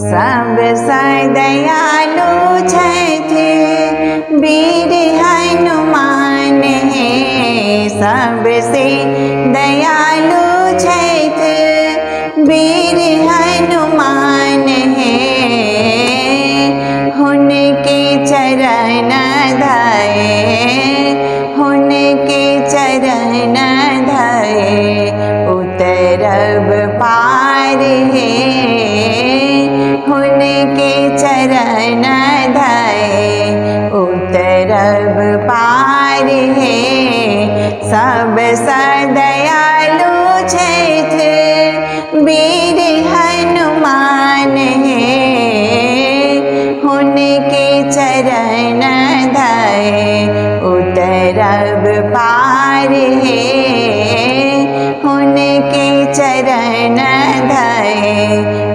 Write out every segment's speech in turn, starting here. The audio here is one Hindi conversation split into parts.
सब दयालु छथि वीर हनुमान है। सबसे दयालु छथि वीर हनुमान है। हुनके चरण धये हुनके चरण धये उतरब पार है। हुनके चरण धये उतरब पार है। सब दयालु छथि वीर हनुमान है। हुनके चरण धये उतरब पार है। हुनके चरण धये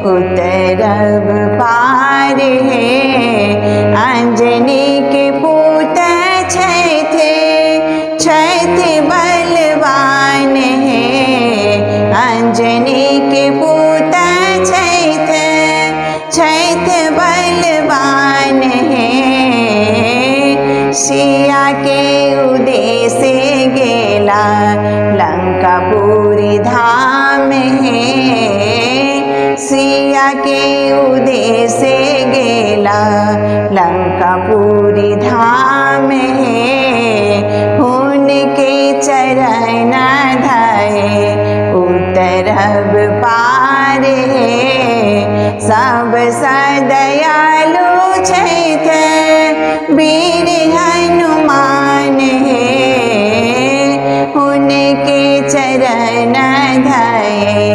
उतरब पार है। अंजनी के पुत्र छथि बलवान है। अंजनी के पुत्र छथि बलवान है। सिया के उद्देश्य गेला लंकापुरी धाम है। सिया के उद्देश्य गेला लंकापुरी धाम है। हुनके चरण धये उतरब पार है। सब दयालु छथि वीर हनुमान है। हुनके चरण धये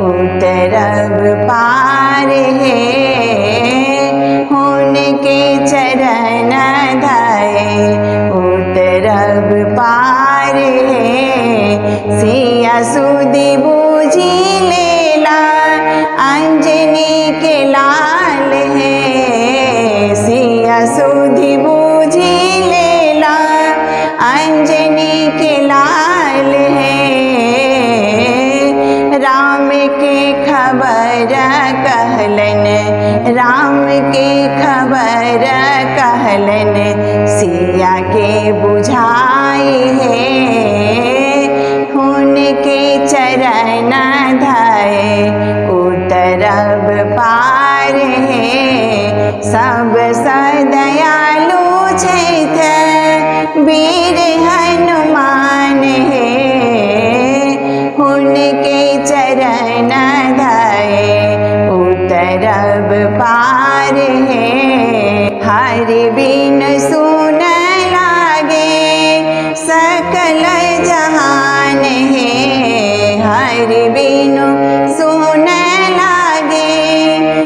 उतरब पार है। हुनके चरण धये उतरब पार है। सिया सुधि बूझी लेला अंजनी के लाल है। सिया सुधि बूझी लेला अंजनी के लाल है। राम के खबर कहलन राम के खबर कहलन सिया के बुझाई है। हुनके चरण धये उतरब पार है। सब दयालु छथि वीर हनुमान है। हुनके चरण धये उतरब पार है। हरि बिन सुन लागे सकल जहान है। हरि बिनु सुन लागे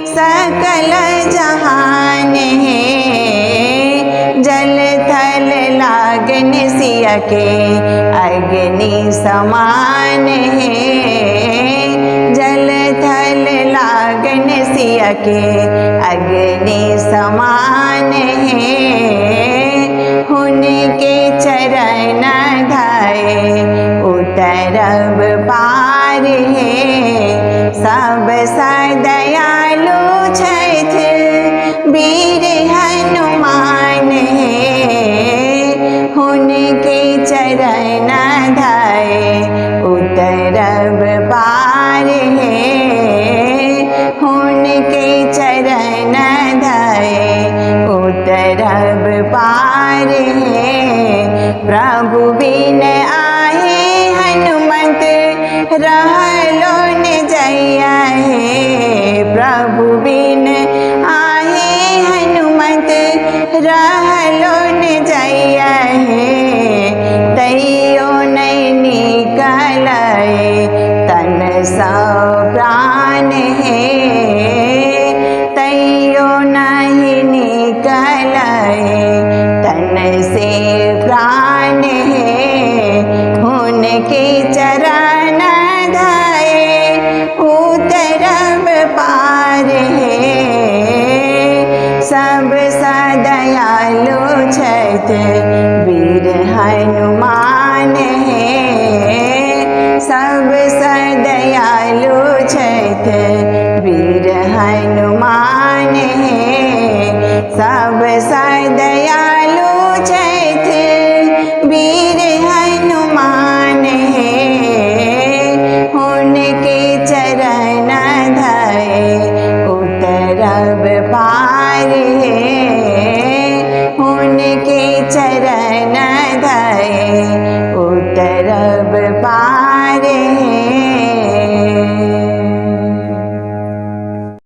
सकल जहान है। जल थल लागन सिया के अग्नि समान है। जल थल लागन सिया के अग्नि समान है। हुनके चरण धये उतरब पार है। सब दयालु छथि वीर हनुमान है। हुनके चरण धये उतरब पार है। हुनके चरण धये उतरब पार है। प्रभु बिन आहे हनुमंत रहलो न जइया है। प्रभु बिन आहे हनुमंत रहलो न जइया है। तैयो नहीं निकलए तन सा प्राण है। तैयो नहीं निकलए तन से प्राण है। हुनके चरण धये उतरब पार है। सब दयालु छथि वीर हनुमान है। सब दयालु छथि वीर हनुमान। सब दयालु छथि वीर हनुमान हे उनके चरण धए उतरब पार हे उनके चरण धए उतरब